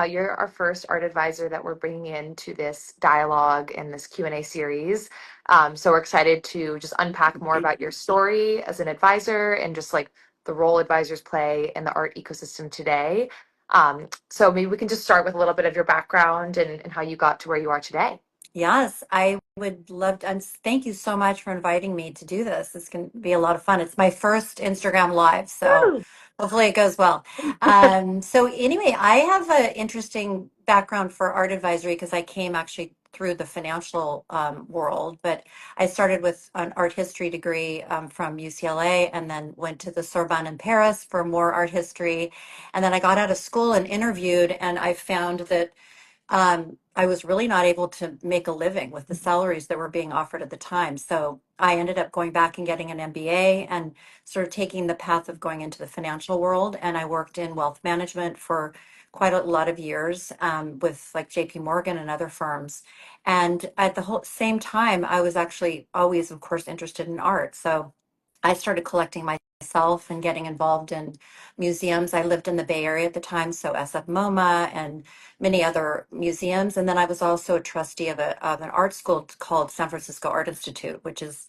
You're our first art advisor that we're bringing into this dialogue and this Q&A series. So we're excited to just unpack more about your story as an advisor and just like the role advisors play in the art ecosystem today. So maybe we can just start with a little bit of your background and how you got to where you are today. Yes, I would love to. And thank you so much for inviting me to do this. This can be a lot of fun. It's my first Instagram Live, so Woo! hopefully it goes well. So anyway, I have an interesting background for art advisory because I came actually through the financial world, but I started with an art history degree from UCLA and then went to the Sorbonne in Paris for more art history. And then I got out of school and interviewed, and I found that I was really not able to make a living with the salaries that were being offered at the time. So I ended up going back and getting an MBA and sort of taking the path of going into the financial world. And I worked in wealth management for quite a lot of years with like JP Morgan and other firms. And at the whole same time, I was actually always, of course, interested in art. So I started collecting myself and getting involved in museums. I lived in the Bay Area at the time, so SF MoMA and many other museums. And then I was also a trustee of an art school called San Francisco Art Institute, which is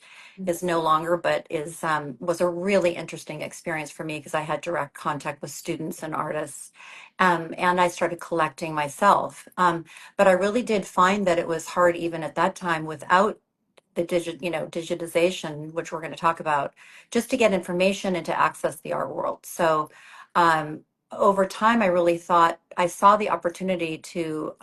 no longer, but is was a really interesting experience for me because I had direct contact with students and artists. And I started collecting myself. But I really did find that it was hard even at that time without the digitization, which we're going to talk about, just to get information and to access the art world. So over time, I really thought I saw the opportunity to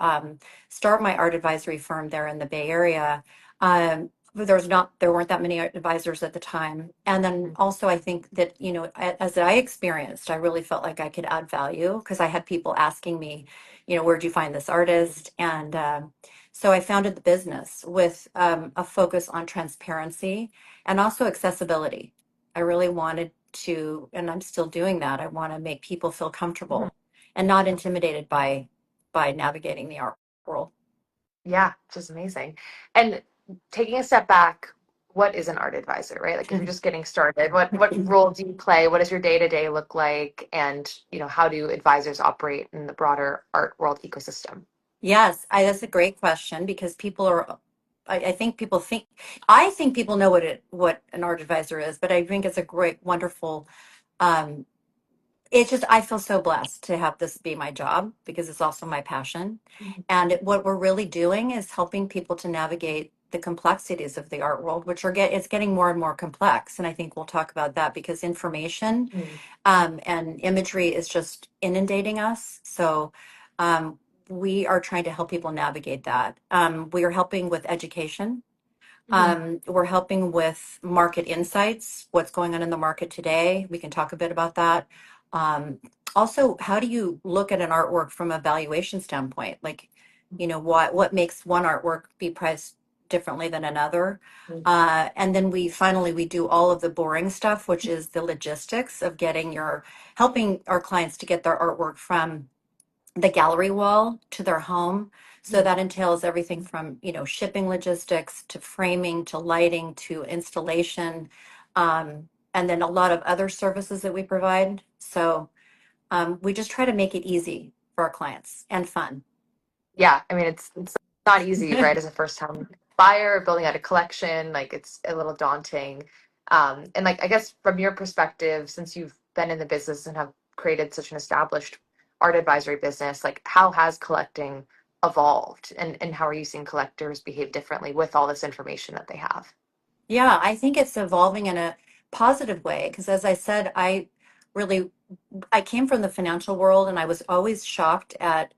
start my art advisory firm there in the Bay Area. But there weren't that many art advisors at the time. And then also I think that, as I experienced, I really felt like I could add value because I had people asking me, where'd you find this artist? And so I founded the business with a focus on transparency and also accessibility. I really wanted to, and I'm still doing that. I want to make people feel Mhm. comfortable and not intimidated by navigating the art world. Yeah, just amazing. And taking a step back, what is an art advisor, right? Like if you're just getting started, what role do you play? What does your day-to-day look like? And, how do advisors operate in the broader art world ecosystem? Yes, that's a great question because I think I think people know what an art advisor is, but I think it's a great, wonderful, um, it's just, I feel so blessed to have this be my job because it's also my passion. And what we're really doing is helping people to navigate the complexities of the art world, which it's getting more and more complex. And I think we'll talk about that because information Mhm. and imagery is just inundating us. So um, we are trying to help people navigate that. We are helping with education. Mhm. We're helping with market insights, what's going on in the market today. We can talk a bit about that. Um, Also, how do you look at an artwork from a valuation standpoint? Like, what makes one artwork be priced differently than another? And then we do all of the boring stuff, which is the logistics of helping our clients to get their artwork from the gallery wall to their home. So that entails everything from, shipping logistics to framing to lighting to installation, and then a lot of other services that we provide. So we just try to make it easy for our clients and fun. Yeah, I mean it's not easy, right? As a first time buyer, building out a collection, like it's a little daunting. And like I guess from your perspective, since you've been in the business and have created such an established art advisory business, like how has collecting evolved and how are you seeing collectors behave differently with all this information that they have? Yeah, I think it's evolving in a positive way because, as I said, really I came from the financial world and I was always shocked at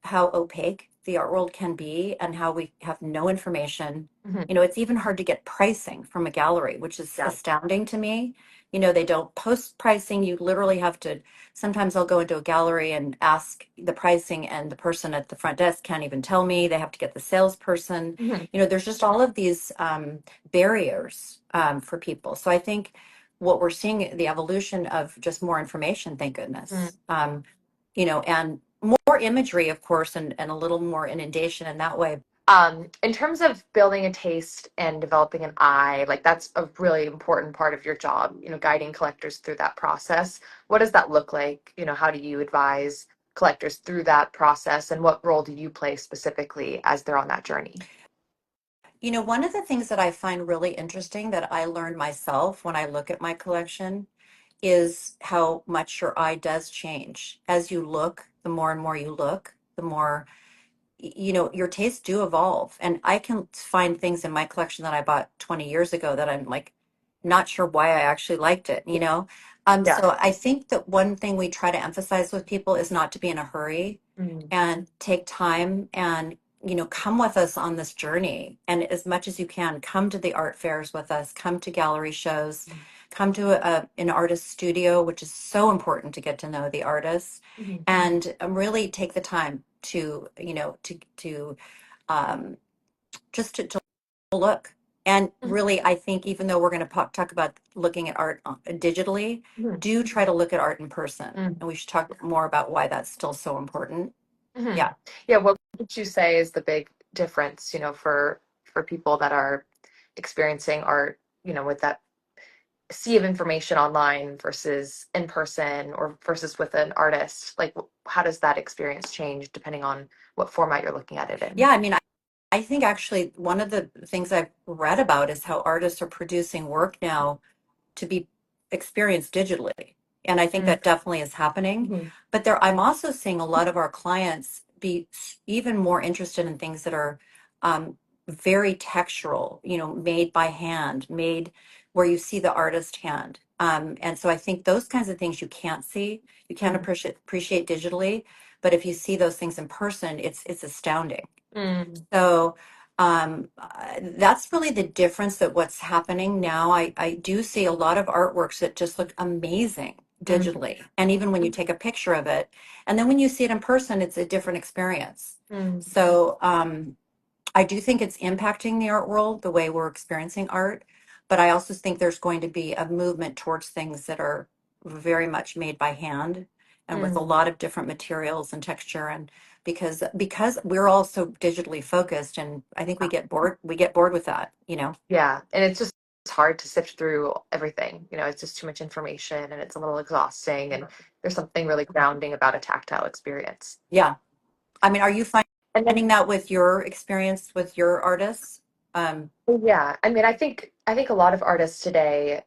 how opaque the art world can be and how we have no information. Mhm. It's even hard to get pricing from a gallery, which is Yeah. astounding to me. They don't post pricing. You literally have to, sometimes I'll go into a gallery and ask the pricing, and the person at the front desk can't even tell me. They have to get the salesperson. Mhm. There's just all of these barriers for people. So I think what we're seeing the evolution of just more information, thank Mhm. goodness. And more imagery, of course, and a little more inundation in that way. In terms of building a taste and developing an eye, like that's a really important part of your job, guiding collectors through that process. What does that look like? How do you advise collectors through that process, and what role do you play specifically as they're on that journey? One of the things that I find really interesting that I learned myself when I look at my collection is how much your eye does change. As you look, the more and more you look, the more your tastes do evolve. And I can find things in my collection that I bought 20 years ago that I'm like not sure why I actually liked it. Yeah. So I think that one thing we try to emphasize with people is not to be in a hurry Mm. and take time and come with us on this journey. And as much as you can, come to the art fairs with us, come to gallery shows, come to an artist studio, which is so important to get to know the artists, Mhm. and really take the time to um, just to look. And Mhm. really, I think even though we're going to talk about looking at art digitally, Mhm. do try to look at art in person. Mhm. And we should talk more about why that's still so important. Mhm. Yeah. Yeah, what would you say is the big difference, for people that are experiencing art, with that sea of information online versus in person or versus with an artist? Like, how does that experience change depending on what format you're looking at it Yeah. in? I mean, I think actually one of the things I've read about is how artists are producing work now to be experienced digitally. And I think Mm. that definitely is happening. Mhm. But I'm also seeing a lot of our clients be even more interested in things that are um, very textural, made by hand, made where you see the artist hand. And so I think those kinds of things you can't see, you can't Mhm. appreciate digitally. But if you see those things in person, it's astounding. Mm. So that's really the difference that what's happening now. I do see a lot of artworks that just look amazing Mm. digitally. And even when you take a picture of it, and then when you see it in person, it's a different experience. Mm. So I do think it's impacting the art world, the way we're experiencing art. But I also think there's going to be a movement towards things that are very much made by hand and with a Mm. lot of different materials and texture. And because we're all so digitally focused, and I think we get bored with that. Yeah, and it's hard to sift through everything. It's just too much information and it's a little exhausting, and there's something really grounding about a tactile experience. Yeah. I mean, are you And then finding that with your experience with your artists? Um, yeah, I mean, I think a lot of artists today,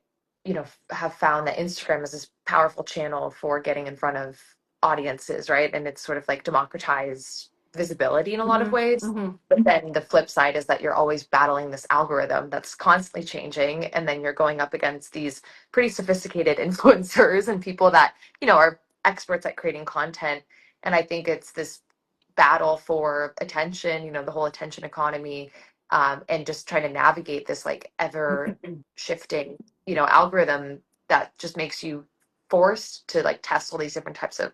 have found that Instagram is this powerful channel for getting in front of audiences, right? And it's sort of like democratized visibility in a lot of mhm, ways. mhm, But then the flip side is that you're always battling this algorithm that's constantly changing, and then you're going up against these pretty sophisticated influencers and people that, are experts at creating content. And I think it's this battle for attention, the whole attention economy, and just trying to navigate this like ever shifting, algorithm that just makes you forced to like test all these different types of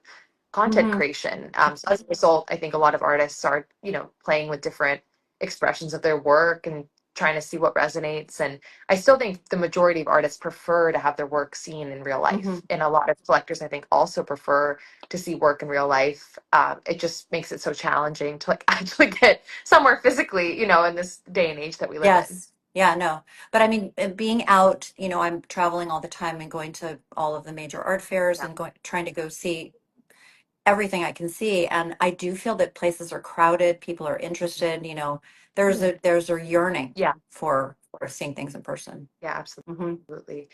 content mhm, creation. So as a result, I think a lot of artists are, playing with different expressions of their work and trying to see what resonates. And I still think the majority of artists prefer to have their work seen in real mhm. life. And a lot of collectors, I think, also prefer to see work in real life. It just makes it so challenging to like actually get somewhere physically, in this day and age that we live in. Yes. Yeah, no. But I mean, being out, I'm traveling all the time and going to all of the major art fairs Yeah. and trying to go see everything I can see. And I do feel that places are crowded, people are interested, there's Mhm. a yearning Yeah. for seeing things in person. Yeah, Hmm. absolutely.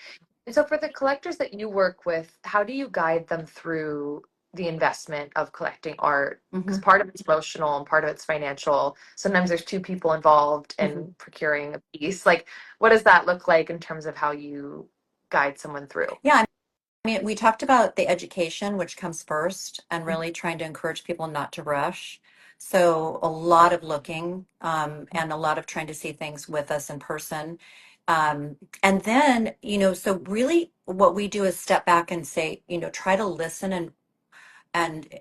And so for the collectors that you work with, how do you guide them through the investment of collecting art? Because Hmm. part of it's emotional and part of it's financial. Sometimes there's two people involved Hmm. in procuring a piece. Like, what does that look like in terms of how you guide someone through? Yeah, I mean, we talked about the education, which comes first, and Mhm. really trying to encourage people not to rush. So, a lot of looking and a lot of trying to see things with us in person. And then, so really what we do is step back and say, try to listen and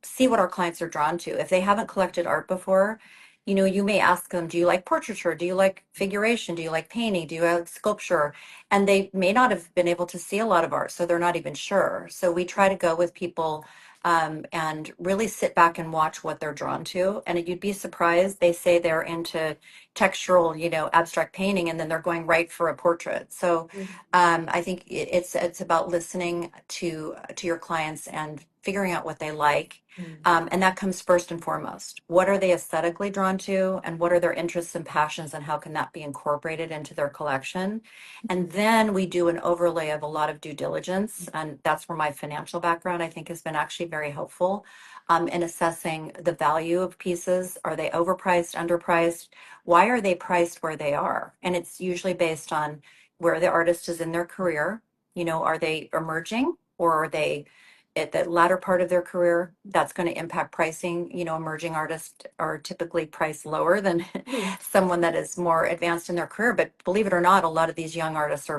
see what our clients are drawn to. If they haven't collected art before, you may ask them, do you like portraiture? Do you like figuration? Do you like painting? Do you like sculpture? And they may not have been able to see a lot of art, so they're not even sure. So we try to go with people and really sit back and watch what they're drawn to. And you'd be surprised. They say they're into textural, abstract painting, and then they're going right for a portrait. So I think it's about listening to your clients and figuring out what they like, Mm. And that comes first and foremost. What are they aesthetically drawn to, and what are their interests and passions, and how can that be incorporated into their collection? And then we do an overlay of a lot of due diligence, and that's where my financial background, I think, has been actually very helpful in assessing the value of pieces. Are they overpriced, underpriced? Why are they priced where they are? And it's usually based on where the artist is in their career. Are they emerging, or are they at the latter part of their career? That's going to impact pricing. Emerging artists are typically priced lower than Mhm. someone that is more advanced in their career. But believe it or not, a lot of these young artists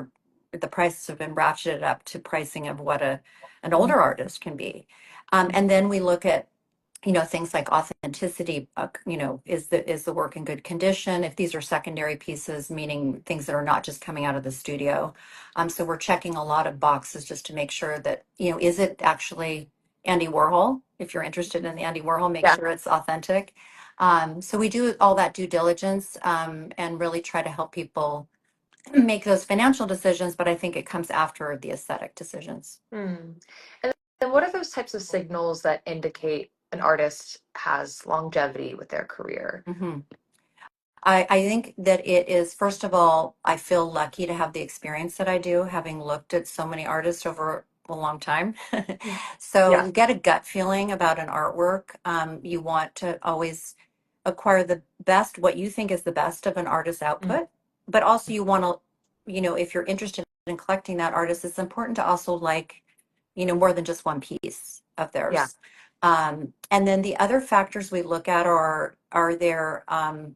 the prices have been ratcheted up to pricing of what an older artist can be. And then we look at things like authenticity. Is the work in good condition? If these are secondary pieces, meaning things that are not just coming out of the studio. So we're checking a lot of boxes just to make sure that, is it actually Andy Warhol? If you're interested in the Andy Warhol, make Yeah. sure it's authentic. So we do all that due diligence, and really try to help people make those financial decisions, but I think it comes after the aesthetic decisions. Mm. And then what are those types of signals that indicate an artist has longevity with their career? Mhm. I think that it is, first of all, I feel lucky to have the experience that I do, having looked at so many artists over a long time. Mm. So Yeah. you get a gut feeling about an artwork. You want to always acquire the best, what you think is the best of an artist's Mm. output, but also you want to, if you're interested in collecting that artist, it's important to also like, more than just one piece of Yeah. theirs. And then the other factors we look at are their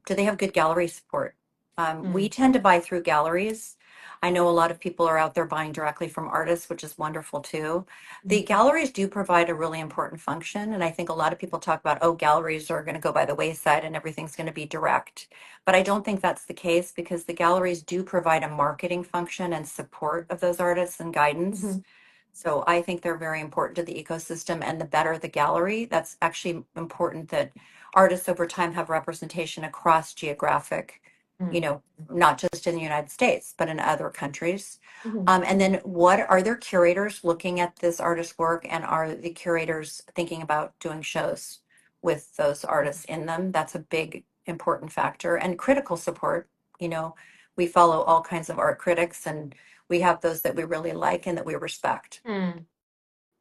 do they have good gallery support? We Mm. tend to buy through galleries. I know a lot of people are out there buying directly from artists, which is wonderful too. The Mm. galleries do provide a really important function, and I think a lot of people talk about, oh, galleries are going to go by the wayside and everything's going to be direct. But I don't think that's the case, because the galleries do provide a marketing function and support of those artists and guidance. Mhm. So I think they're very important to the ecosystem, and the better the gallery, that's actually important that artists over time have representation across geographic, you Mm. know, not just in the United States, but in other countries. Mhm. And then what are their curators looking at this artist's work, and are the curators thinking about doing shows with those artists in them? That's a big important factor. And critical support, you know, we follow all kinds of art critics, and we have those that we really like and that we respect. Mm.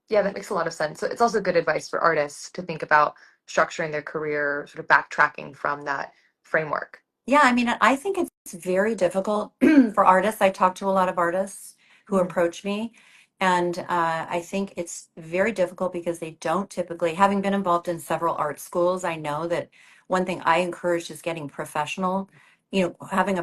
Yeah, that makes a lot of sense. So it's also good advice for artists to think about structuring their career, sort of backtracking from that framework. Yeah, I mean, I think it's very difficult for artists. I talk to a lot of artists who Mhm. approach me, and I think it's very difficult because they don't typically, having been involved in several art schools, I know that one thing I encourage is getting professional, having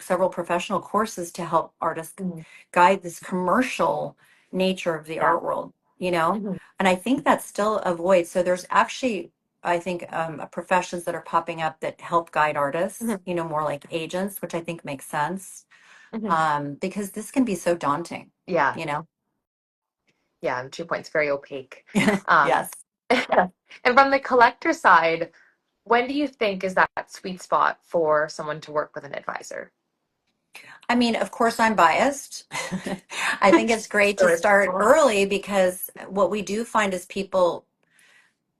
several professional courses to help artists Mhm. guide this commercial nature of the Yeah. art world. Mhm. And I think that's still a void. So there's actually, I think, professions that are popping up that help guide artists, Mhm. more like agents, which I think makes sense, Mhm. because this can be so daunting, Yeah. you know? Yeah. And to your point, it's very opaque. Um, Yes. and from the collector side, when do you think is that sweet spot for someone to work with an advisor? I mean, of course, I'm biased. I think it's great to Sure. start early, because what we do find is people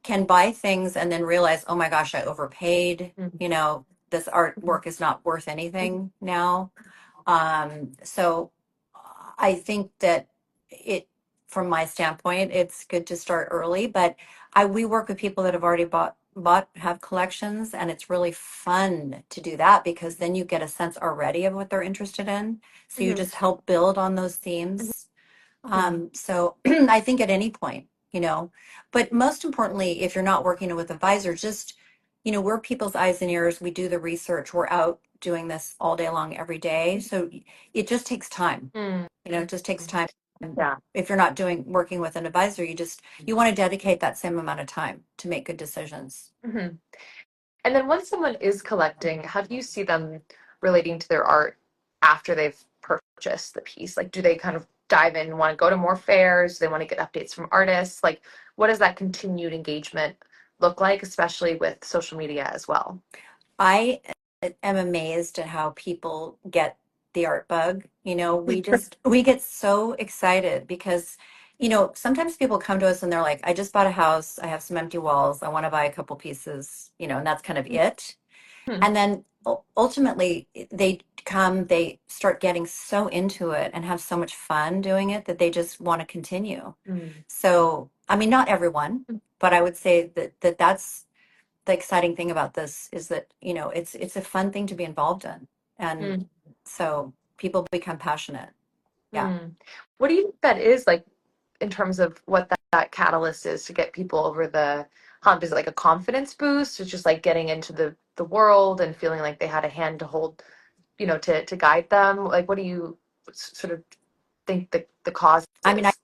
can buy things and then realize, oh my gosh, I overpaid. Mhm. This artwork is not worth anything now. So I think that it, from my standpoint, it's good to start early, but we work with people that have already have collections, and it's really fun to do that, because then you get a sense already of what they're interested in. So you Mhm. just help build on those Mhm. themes. Mhm. So I think at any point, but most importantly, if you're not working with advisors, just, we're people's eyes and ears. We do the research. We're out doing this all day long, every day. So it just takes time. Mm. It just takes time. Yeah. If you're not working with an advisor, you want to dedicate that same amount of time to make good decisions. Mhm. And then once someone is collecting, how do you see them relating to their art after they've purchased the piece? Like, do they kind of dive in, want to go to more fairs? Do they want to get updates from artists? Like, what does that continued engagement look like, especially with social media as well? I am amazed at how people get the art bug. We get so excited because sometimes people come to us and they're like, I just bought a house, I have some empty walls, I want to buy a couple pieces, and that's kind of it. Hmm. And then ultimately they come, they start getting so into it and have so much fun doing it that they just want to continue. Hmm. So, I mean, not everyone, but I would say that's the exciting thing about this is that, it's a fun thing to be involved in. And Hmm. so people become passionate. Yeah. Hmm. What do you think that is like in terms of what that catalyst is to get people over the hump? Is it like a confidence boost? It's just like getting into the world and feeling like they had a hand to hold, to guide them? Like, what do you sort of think the cause I mean, is?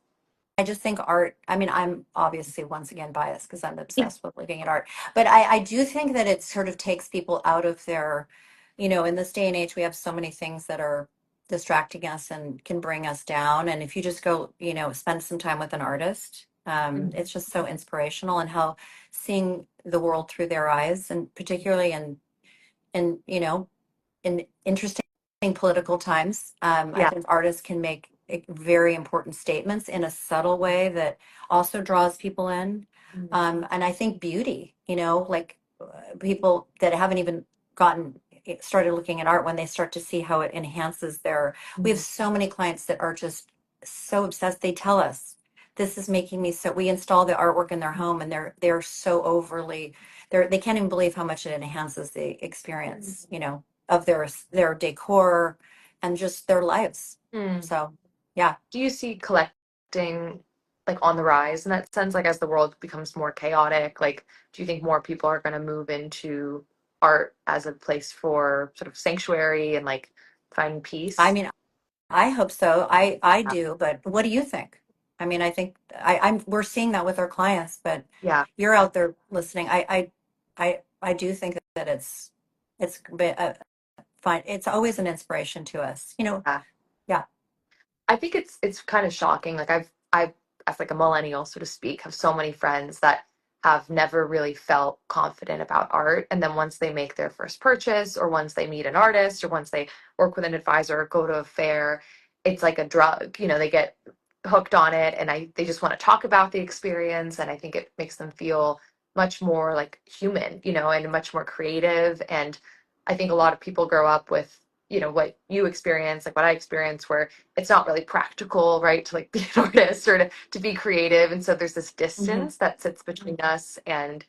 I just think art, I mean, I'm obviously once again biased because I'm Yeah. obsessed with looking at art, but I do think that it sort of takes people out of their, in this day and age, we have so many things that are distracting us and can bring us down. And if you just go, spend some time with an artist, Mhm. it's just so inspirational and how seeing the world through their eyes and particularly in interesting political times. I Yeah. think artists can make very important statements in a subtle way that also draws people in. Mhm. And I think beauty, like people that haven't even gotten started looking at art when they start to see how it enhances we have Mhm. so many clients that are just so obsessed. They tell us, this is making me so, we install the artwork in their home and they're so overly, they can't even believe how much it enhances the experience, of their decor and just their lives. Hmm. So, yeah. Do you see collecting like on the rise in that sense? Like as the world becomes more chaotic, like do you think more people are going to move into art as a place for sort of sanctuary and like finding I peace? mean, I hope so. I Yeah. do, but what do you think? I mean, I think we're seeing that with our clients, but Yeah. you're out there listening. I do think that it's fine. It's always an inspiration to us, Yeah. Yeah. I think it's kind of shocking. Like I've as like a millennial, so to speak, have so many friends that have never really felt confident about art. And then once they make their first purchase, or once they meet an artist, or once they work with an advisor or go to a fair, it's like a drug. They get hooked on it and they just want to talk about the experience. And I think it makes them feel much more like human, and much more creative. And I think a lot of people grow up with, what you experience, like what I experienced, where it's not really practical, right, to like be an artist or to be creative. And so there's this Hmm. distance that sits between us and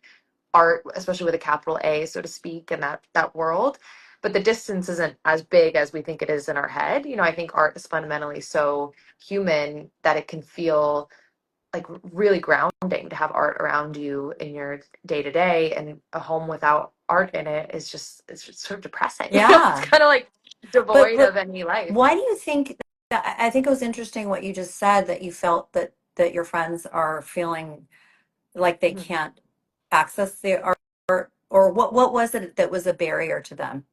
art, especially with a capital A, so to speak, in that world. But the distance isn't as big as we think it is in our head. I think art is fundamentally so human that it can feel like really grounding to have art around you in your day to day, and a home without art in it is just it's just sort of depressing. It's Yeah. kind of like But devoid of but any life. why do you think that, I think it was interesting what you just said that you felt that your friends are feeling like they Mhm. can't access the art, or what was it that was a barrier to them?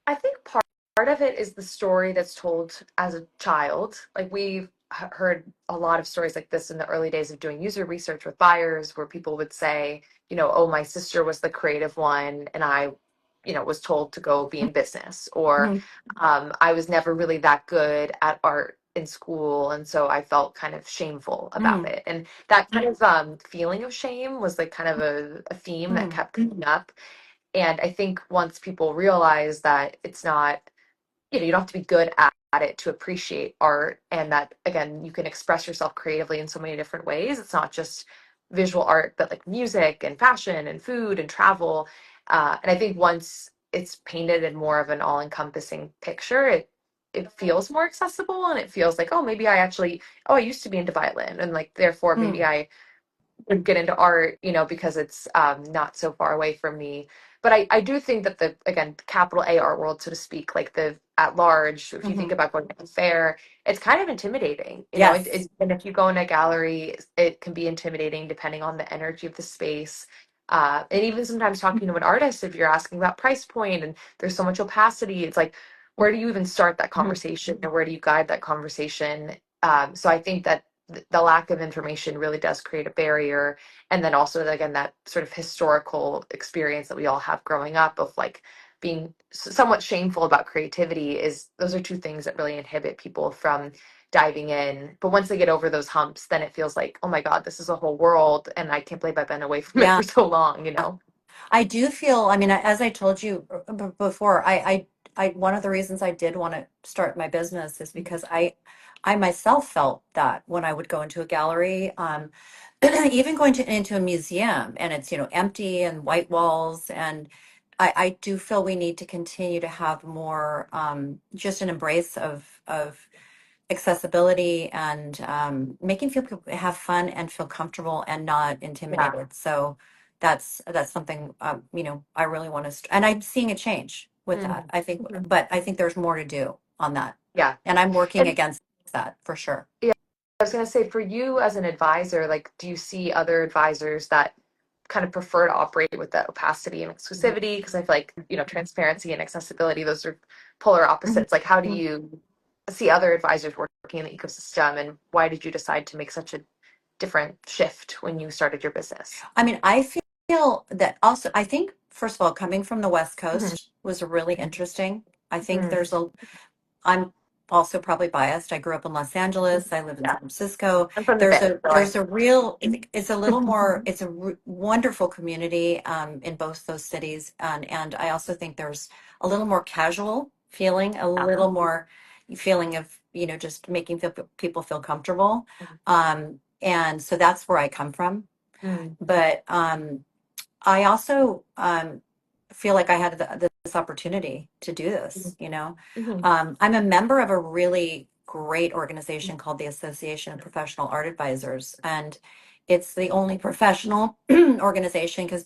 I think part of it is the story that's told as a child. Like we've heard a lot of stories like this in the early days of doing user research with buyers, where people would say, oh, my sister was the creative one, and I, was told to go be in business, or Mhm. I was never really that good at art in school, and so I felt kind of shameful about Mm, it. And that kind of feeling of shame was like kind of a theme that mm, kept coming up. And I think once people realize that it's not, you don't have to be good at it to appreciate art, and that again, you can express yourself creatively in so many different ways. It's not just visual art, but like music and fashion and food and travel. And I think once it's painted in more of an all-encompassing picture, it feels more accessible, and it feels like, oh, maybe I used to be into violin, and like therefore maybe mm. I would get into art, because it's not so far away from me. But I do think that the, again, capital A art world, so to speak, like the at large, if you think Hmm. about going to a fair, it's kind of intimidating. Yes. And if you go in a gallery, it can be intimidating depending on the energy of the space. And even sometimes talking to an artist, if you're asking about price point and there's so much opacity, it's like, where do you even start that Mhm. conversation, and where do you guide that conversation? So I think that the lack of information really does create a barrier. And then also, again, that sort of historical experience that we all have growing up of like being somewhat shameful about creativity, is those are two things that really inhibit people from diving in. But once they get over those humps, then it feels like, oh my God, this is a whole world. And I can't believe I've been away from it Yeah. for so long, you know? I do feel, I mean, as I told you before, one of the reasons I did want to start my business is because I myself felt that when I would go into a gallery, even going into a museum and it's, empty and white walls. And I do feel we need to continue to have more, just an embrace of accessibility and making feel people have fun and feel comfortable and not Yeah. intimidated. So that's something I really want to, and I'm seeing a change with that. Mhm. I think, Mhm. but I think there's more to do on that, Yeah. and I'm working And against that for sure. yeah, I was going to say for you as an advisor, like, do you see other advisors that kind of prefer to operate with that opacity and exclusivity? Because I feel like, transparency and accessibility, those are polar opposites. Like, how do you see other advisors working in the ecosystem, and why did you decide to make such a different shift when you started your business? I mean, I feel that also, I think, first of all, coming from the West Mhm. Coast was really interesting. I think Mhm. I'm also probably biased. I grew up in Los Angeles. I live in Yeah, San Francisco. I'm from the There's Bay, a so there's a real it's a little more it's a wonderful community in both those cities, and I also think there's a little more casual feeling, a yeah. little more feeling of just making people feel comfortable, and so that's where I come from. Mhm. But I also feel like I had this opportunity to do Mhm. this. Mhm. I'm a member of a really great organization called the Association of Professional Art Advisors, and it's the only professional organization because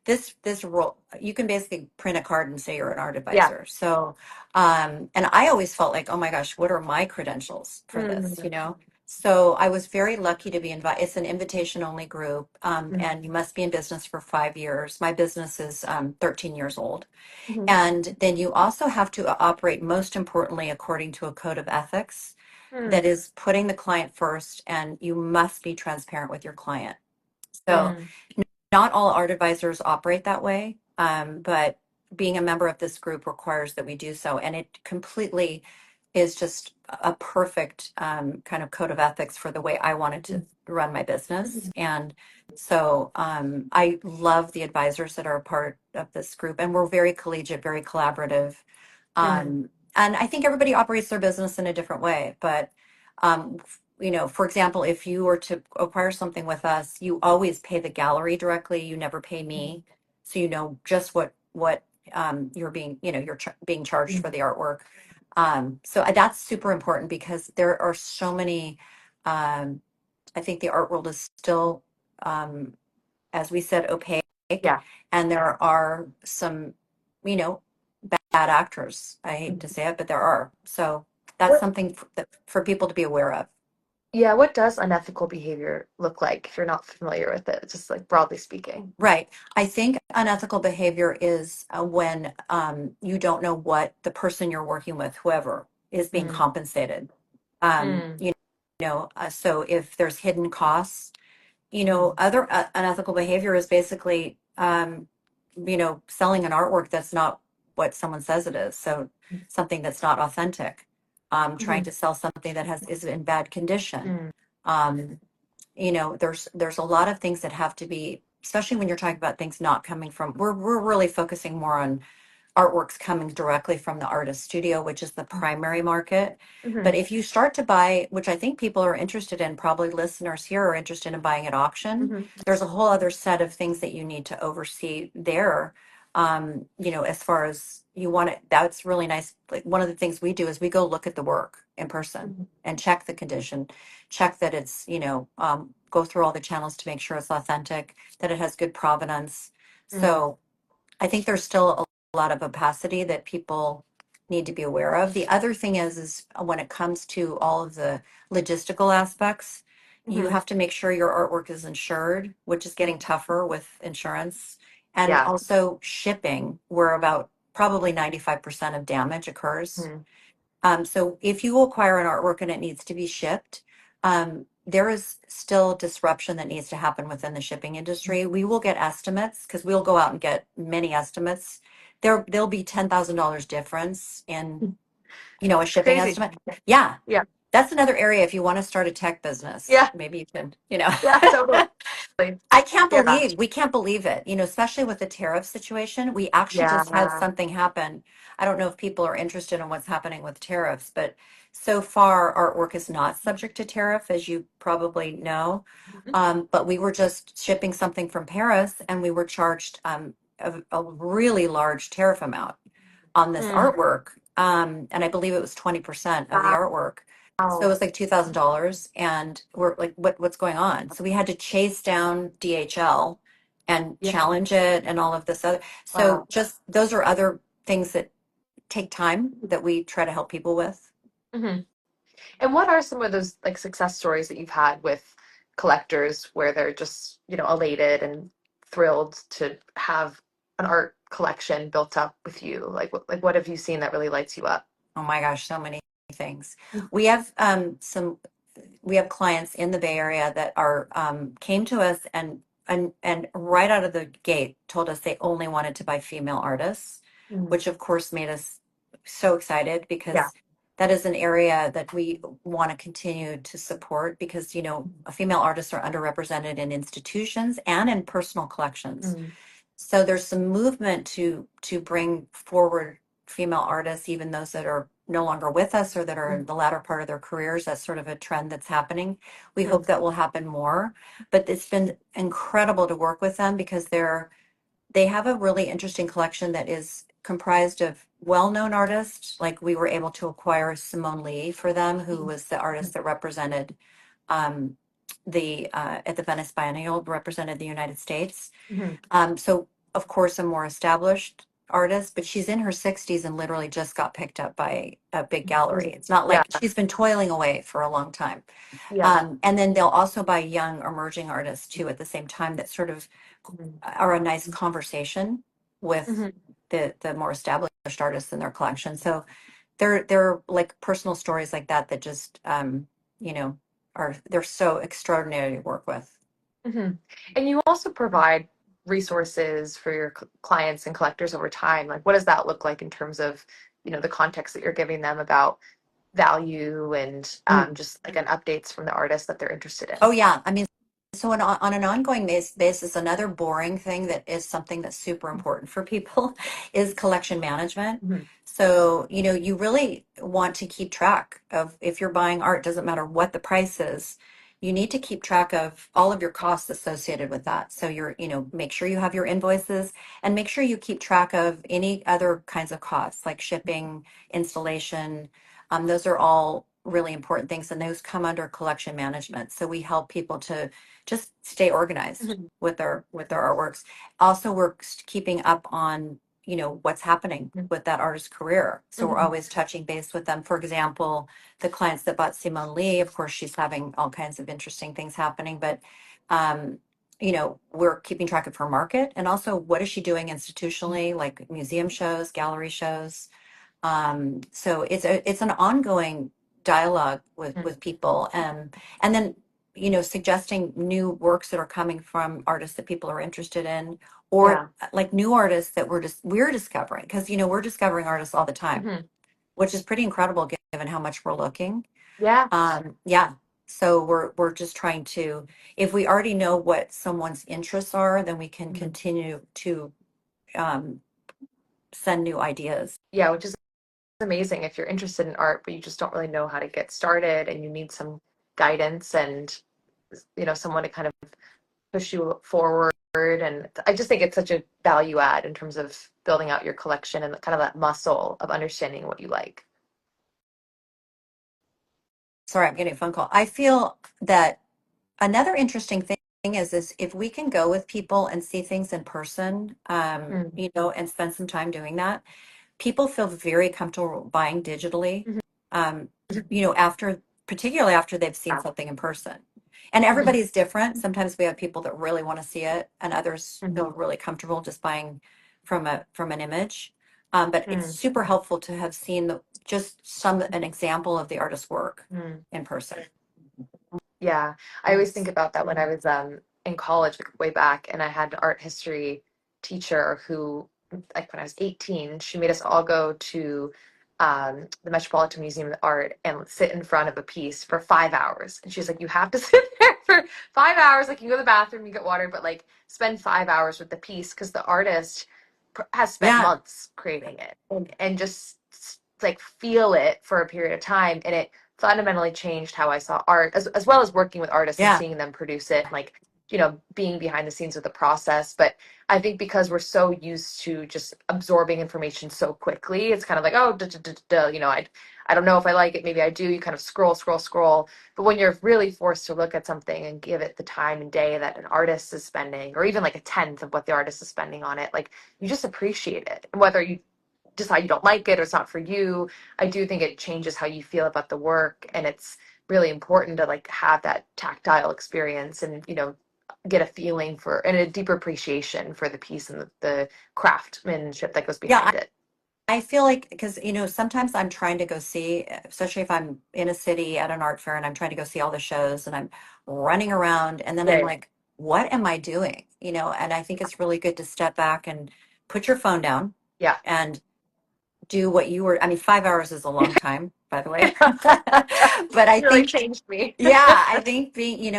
this role you can basically print a card and say you're an art Yeah. advisor. So, and I always felt like, oh my gosh, what are my credentials for this? Mhm. So I was very lucky to be invited. It's an invitation only group, Mhm. and you must be in business for 5 years. My business is 13 years old. Mhm. And then you also have to operate, most importantly, according to a code of ethics that Mhm. is putting the client first, and you must be transparent with your client. So Mhm. not all art advisors operate that way, but being a member of this group requires that we do so. And it completely is just a perfect kind of code of ethics for the way I wanted to run my business. Mhm. And so I love the advisors that are a part of this group, and we're very collegiate, very collaborative. Mhm. And I think everybody operates their business in a different way. But for example, if you were to acquire something with us, you always pay the gallery directly. You never pay me, so you know just what you're being being charged for the artwork. So that's super important because there are so many. Um, I think the art world is still, um, as we said, opaque, Yeah. and there are some, you know, bad actors. I hate to Mhm. say it, but there are. So that's What? something for people to be aware of. Yeah. What does unethical behavior look like if you're not familiar with it? Just like broadly speaking. Right. I think unethical behavior is when you don't know what the person you're working with, whoever, is being Mm. compensated. Um, Mm. you so if there's hidden costs, other unethical behavior is basically, selling an artwork that's not what someone says it is. So something that's not authentic, trying Mhm. to sell something that is in bad condition. Mm. Um, there's a lot of things that have to be, especially when you're talking about things not coming from. We're really focusing more on artworks coming directly from the artist studio, which is the primary market. But Mhm. if you start to buy, which I think people are interested in, probably listeners here are interested in buying at auction, Mhm. there's a whole other set of things that you need to oversee there. As far as you want it, that's really nice. Like one of the things we do is we go look at the work in person Mhm. and check the condition, check that it's, go through all the channels to make sure it's authentic, that it has good provenance. Mm. So I think there's still a lot of opacity that people need to be aware of. The other thing is when it comes to all of the logistical aspects, you Mhm. have to make sure your artwork is insured, which is getting tougher with insurance, and Yeah. also shipping, where about probably 95% of damage occurs. Mhm. So if you acquire an artwork and it needs to be shipped, there is still disruption that needs to happen within the shipping industry. We will get estimates because we'll go out and get many estimates. There'll be $10,000 difference in, a shipping Crazy. estimate. Yeah. Yeah. That's another area if you want to start a tech business, Yeah, maybe you can, you know. yeah, totally. I can't Yeah, believe, we can't believe it, you know, especially with the tariff situation. We actually just had yeah. something happen. I don't know if people are interested in what's happening with tariffs, but so far artwork is not subject to tariff, as you probably know. Mhm. But we were just shipping something from Paris and we were charged a really large tariff amount on this Mm. artwork. And I believe it was 20% of the artwork. So it Wow. was like $2,000 and we're like, what's going on? So we had to chase down DHL and Yeah. challenge it and all of this other. So Wow. just those are other things that take time that we try to help people with. Hmm. And what are some of those like success stories that you've had with collectors where they're just, elated and thrilled to have an art collection built up with you? Like what have you seen that really lights you up? Oh my gosh, so many things. We have we have clients in the Bay Area that are came to us and right out of the gate told us they only wanted to buy female artists, Mm. which of course made us so excited Yeah. because that is an area that we want to continue to support because you know female artists are underrepresented in institutions and in personal collections. Mm. So there's some movement to bring forward female artists, even those that are no longer with us or that are in the latter part of their careers. That's sort of a trend that's happening. We Mm. hope that will happen more. But it's been incredible to work with them because they have a really interesting collection that is comprised of well-known artists. Like we were able to acquire Simone Lee for them, who was the artist that represented um, the at the Venice Biennial, represented the United States. Mhm. So of course, a more established artist, but she's in her 60s and literally just got picked up by a big gallery. It's not Yeah. like she's been toiling away for a long time. Yeah. And then they'll also buy young emerging artists too at the same time that sort of Mhm. are a nice conversation with Mhm. the more established artists in their collection. So they're like personal stories like that that just you know they're so extraordinary to work with. Mhm. And you also provide resources for your clients and collectors over time. Like, what does that look like in terms of, the context that you're giving them about value and just like an updates from the artist that they're interested in? Oh yeah, I mean, so on an ongoing basis, another boring thing that is something that's super important for people is collection management. Mhm. So, you know, you really want to keep track of if you're buying art, doesn't matter what the price is, you need to keep track of all of your costs associated with that. So you're, you know, make sure you have your invoices and make sure you keep track of any other kinds of costs like shipping, installation, those are all really important things, and those come under collection management. So we help people to just stay organized Mhm. with their artworks. Also, we're keeping up on what's happening Mhm. with that artist's career. So we're Mhm. always touching base with them. For example, the clients that bought Simone Lee, of course, she's having all kinds of interesting things happening, but um, we're keeping track of her market and also what is she doing institutionally, like museum shows, gallery shows, so it's an ongoing dialogue Mhm. with people, and then suggesting new works that are coming from artists that people are interested in, or Yeah. like new artists that we're discovering because we're discovering artists all the time, Mhm. which is pretty incredible given how much we're looking. Yeah. Yeah. So we're just trying to, if we already know what someone's interests are, then we can Mhm. continue to um, send new ideas. Yeah, which is amazing if you're interested in art, but you just don't really know how to get started and you need some guidance and, someone to kind of push you forward. And I just think it's such a value add in terms of building out your collection and kind of that muscle of understanding what you like. Sorry, I'm getting a phone call. I feel that another interesting thing is if we can go with people and see things in person, Mm. and spend some time doing that, people feel very comfortable buying digitally, Mhm. um, particularly after they've seen Yeah. something in person. And Mhm. everybody's different. Sometimes we have people that really want to see it, and others Mhm. feel really comfortable just buying from an image. But it's Mm. super helpful to have seen just an example of the artist's work Mm. in person. Yeah, I always think about that when I was in college, like, way back, and I had an art history teacher who, like when I was 18, she made us all go to the Metropolitan Museum of Art and sit in front of a piece for 5 hours. And she's like, you have to sit there for 5 hours. Like, you go to the bathroom, you get water, but like spend 5 hours with the piece because the artist has spent Yeah. months creating it and just like feel it for a period of time. And it fundamentally changed how I saw art, as well as working with artists and Yeah. seeing them produce it, like, being behind the scenes of the process. But I think because we're so used to just absorbing information so quickly, it's kind of like, oh, duh, duh, duh, duh, I don't know if I like it. Maybe I do. You kind of scroll, scroll, scroll. But when you're really forced to look at something and give it the time and day that an artist is spending, or even like a tenth of what the artist is spending on it, like, you just appreciate it. And whether you decide you don't like it or it's not for you, I do think it changes how you feel about the work. And it's really important to like have that tactile experience and, get a feeling for and a deeper appreciation for the piece and the craftsmanship that goes Yeah. behind it. I feel like, because, sometimes I'm trying to go see, especially if I'm in a city at an art fair and I'm trying to go see all the shows and I'm running around and then I'm Yeah, like, what am I doing? And I think it's really good to step back and put your phone down yeah. and do what you were. I mean, 5 hours is a long time, by the way. But I Really think, changed me. yeah, I think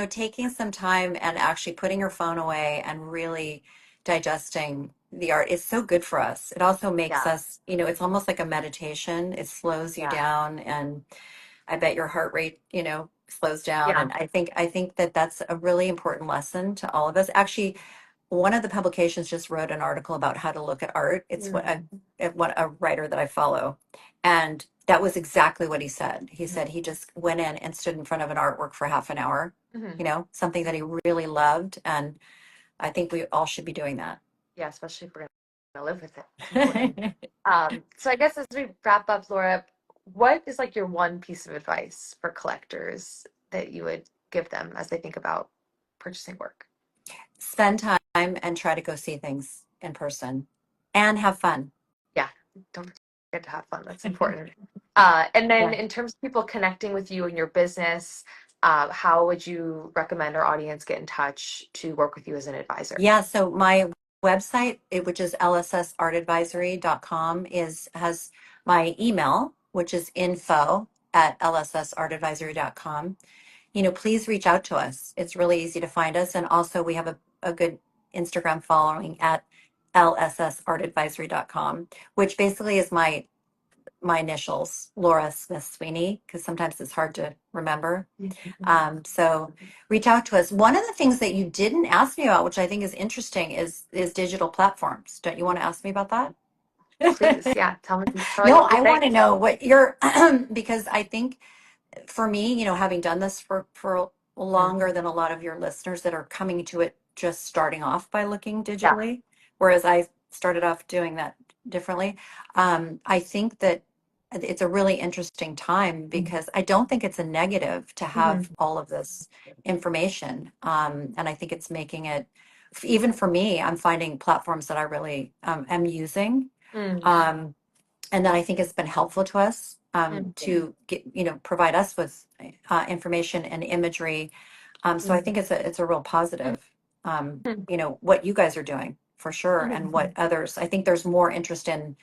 taking some time and actually putting your phone away and really digesting the art is so good for us. It also makes Yeah, us, it's almost like a meditation. It slows you yeah, down, and I bet your heart rate, slows down. yeah. And I think that that's a really important lesson to all of us. Actually, one of the publications just wrote an article about how to look at art. It's Mm. what a writer that I follow, and that was exactly what he said. He said he just went in and stood in front of an artwork for half an hour, Hmm. something that he really loved, and I think we all should be doing that. Yeah, especially if we're gonna live with it. It's important. So I guess as we wrap up, Laura, what is like your one piece of advice for collectors that you would give them as they think about purchasing work? Spend time and try to go see things in person and have fun. Yeah, don't forget to have fun. That's important. And then Yeah. in terms of people connecting with you and your business, how would you recommend our audience get in touch to work with you as an advisor? Yeah, so my website, which is lssartadvisory.com, has my email, which is info@lssartadvisory.com. Please reach out to us. It's really easy to find us. And also we have a good Instagram following at lssartadvisory.com, which basically is my initials, Laura Smith Sweeney, because sometimes it's hard to remember. So reach out to us. One of the things that you didn't ask me about, which I think is interesting, is digital platforms. Don't you want to ask me about that? Please, yeah, tell me No, what you I want to think. know what you're because I think for me, having done this for Mm, longer than a lot of your listeners that are coming to it just starting off by looking yeah. digitally, whereas I started off doing that differently. I think that it's a really interesting time because I don't think it's a negative to Hmm. have all of this information. And I think it's making it, even for me, I'm finding platforms that I really am using. Mm, Um, and that I think has been helpful to us mm, to get, provide us with information and imagery. So I mm, think it's a real mm, positive. mm, What you guys are doing for sure, and mm. what others. I think there's more interest in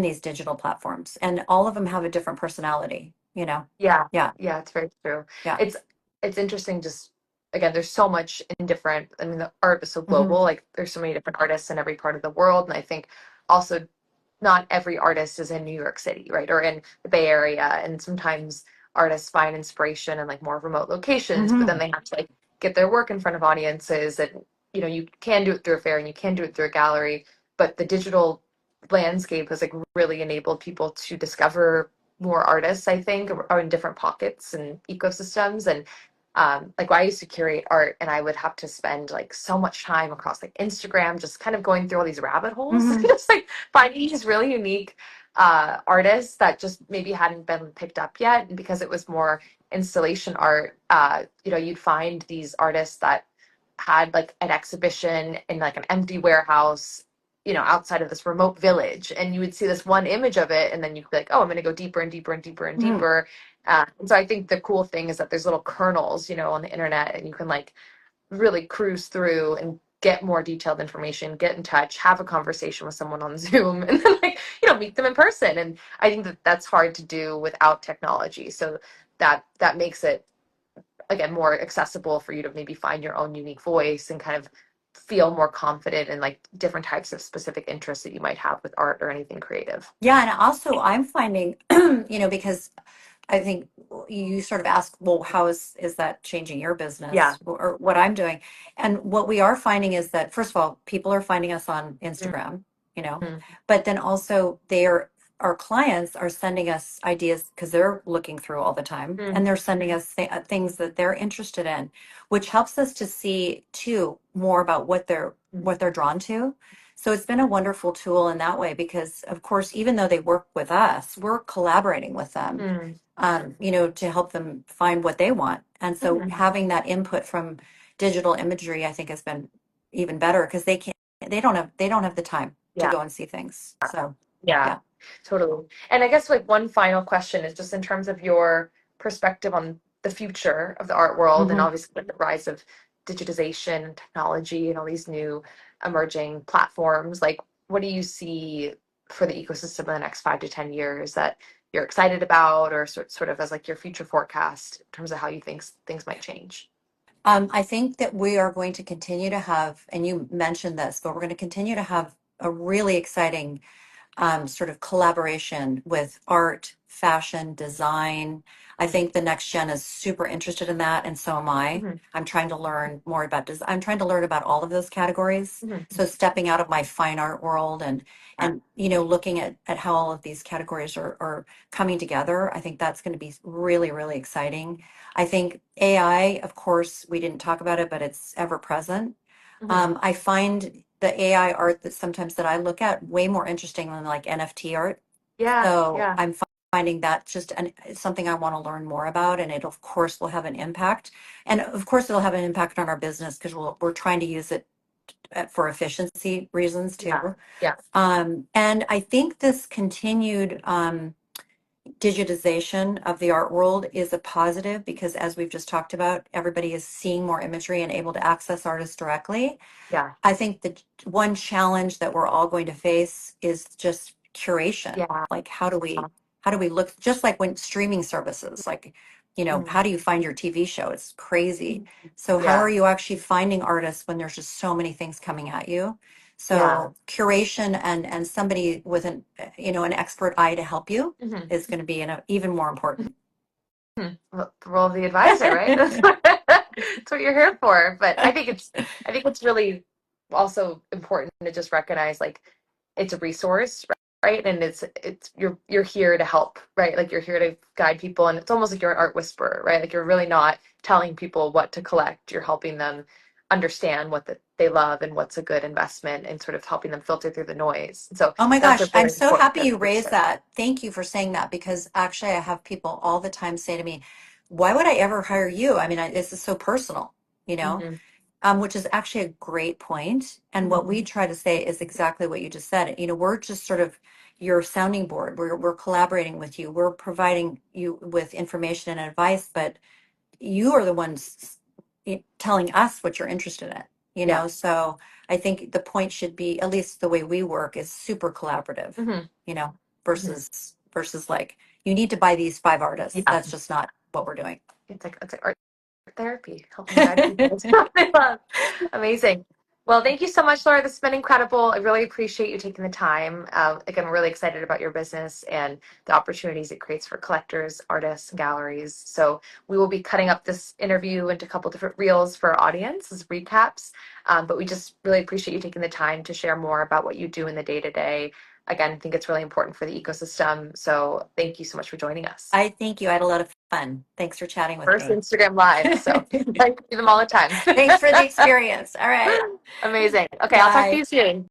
these digital platforms, and all of them have a different personality. Yeah, Yeah, yeah, it's very true. yeah. It's interesting just again, there's so much in different, I mean, the art is so Hmm. global, like there's so many different artists in every part of the world. And I think also not every artist is in New York City, right? Or in the Bay Area. And sometimes artists find inspiration in like more remote locations, but then Hmm. they have to like get their work in front of audiences. And you can do it through a fair and you can do it through a gallery, but the digital landscape has like really enabled people to discover more artists, I think, or in different pockets and ecosystems. And like I used to curate art and I would have to spend like so much time across like Instagram, just kind of going through all these rabbit holes, Hmm. just like finding these really unique artists that just maybe hadn't been picked up yet. And because it was more installation art, you'd find these artists that had like an exhibition in like an empty warehouse, outside of this remote village, and you would see this one image of it, and then you'd be like, oh, I'm going to go deeper and deeper and deeper and Hmm. deeper. And so I think the cool thing is that there's little kernels, on the internet, and you can like really cruise through and get more detailed information, get in touch, have a conversation with someone on Zoom, and then like, meet them in person. And I think that that's hard to do without technology. So that makes it, again, more accessible for you to maybe find your own unique voice and kind of feel more confident in like different types of specific interests that you might have with art or anything creative. Yeah, and also I'm finding, because I think you sort of ask, well, how is that changing your Yeah. business or what I'm doing? And what we are finding is that, first of all, people are finding us on Instagram, Mhm. but then also our clients are sending us ideas because they're looking through all the time and Mhm. they're sending us things that they're interested in, which helps us to see too more about what they're drawn to. So it's been a wonderful tool in that way because, of course, even though they work with us, we're collaborating with them, Mhm. to help them find what they want. And so Mhm. having that input from digital imagery, I think, has been even better because they don't have the time to Yeah. go and see things. So Yeah, yeah. totally. And I guess like one final question is just in terms of your perspective on the future of the art world and hmm obviously like the rise of digitization and technology and all these new emerging platforms. Like, what do you see for the ecosystem in the next 5 to 10 years that you're excited about, or sort of as like your future forecast in terms of how you think things might change? I think that we are going to continue to have, and you mentioned this, but we're going to continue to have a really exciting sort of collaboration with art, fashion, design. I think the next gen is super interested in that, and so am I. Hmm. I'm trying to learn more about design. I'm trying to learn about all of those categories. Hmm. So stepping out of my fine art world and Yeah. looking at how all of these categories are coming together, I think that's going to be really, really exciting. I think AI, of course, we didn't talk about it, but it's ever present. Hmm. I find the AI art that sometimes that I look at way more interesting than like NFT art. Yeah, So yeah, I'm finding that it's something I want to learn more about, and it of course will have an impact, and of course it'll have an impact on our business because we're trying to use it for efficiency reasons yeah, too. yeah, And I think this continued digitization of the art world is a positive because, as we've just talked about, everybody is seeing more imagery and able to access artists directly. yeah, I think the one challenge that we're all going to face is just curation. yeah. Like how do we look, just like when streaming services, like, Mhm. how do you find your TV show? It's crazy. So how are Yeah, you actually finding artists when there's just so many things coming at you? yeah. So curation and somebody with an expert eye to help you Mhm. is going to be even more important. Well, the role of the advisor, right? That's what you're here for. But I think it's really also important to just recognize like it's a resource, right? And it's you're here to help, right? Like you're here to guide people, and it's almost like you're an art whisperer, right? Like you're really not telling people what to collect. You're helping them understand they love and what's a good investment, and sort of helping them filter through the noise. So Oh my that's gosh, a I'm really so important happy you characteristic. raised that. Thank you for saying that because actually I have people all the time say to me, "Why would I ever hire you? I mean, this is so personal, Hmm. which is actually a great point. And what Hmm. we try to say is exactly what you just said. We're just sort of your sounding board. We're collaborating with you. We're providing you with information and advice, but you are the ones telling us what you're interested in, Yeah. so I think the point should be, at least the way we work, is super collaborative, Hmm. you know Hmm. versus like you need to buy these 5 artists. Yeah. That's just not what we're doing. It's like art therapy, helping guide people. It's what I love. Amazing. Well, thank you so much, Laura. This has been incredible. I really appreciate you taking the time. Again, I'm really excited about your business and the opportunities it creates for collectors, artists, and galleries. So we will be cutting up this interview into a couple different reels for our audience as recaps. But we just really appreciate you taking the time to share more about what you do in the day to day. Again, I think it's really important for the ecosystem. So thank you so much for joining us. I think you had a lot of fun. Thanks for chatting with First me. Instagram live, so I do them all the time. Thanks for the experience. All right. Amazing. Okay, I'll talk to Bye. you soon.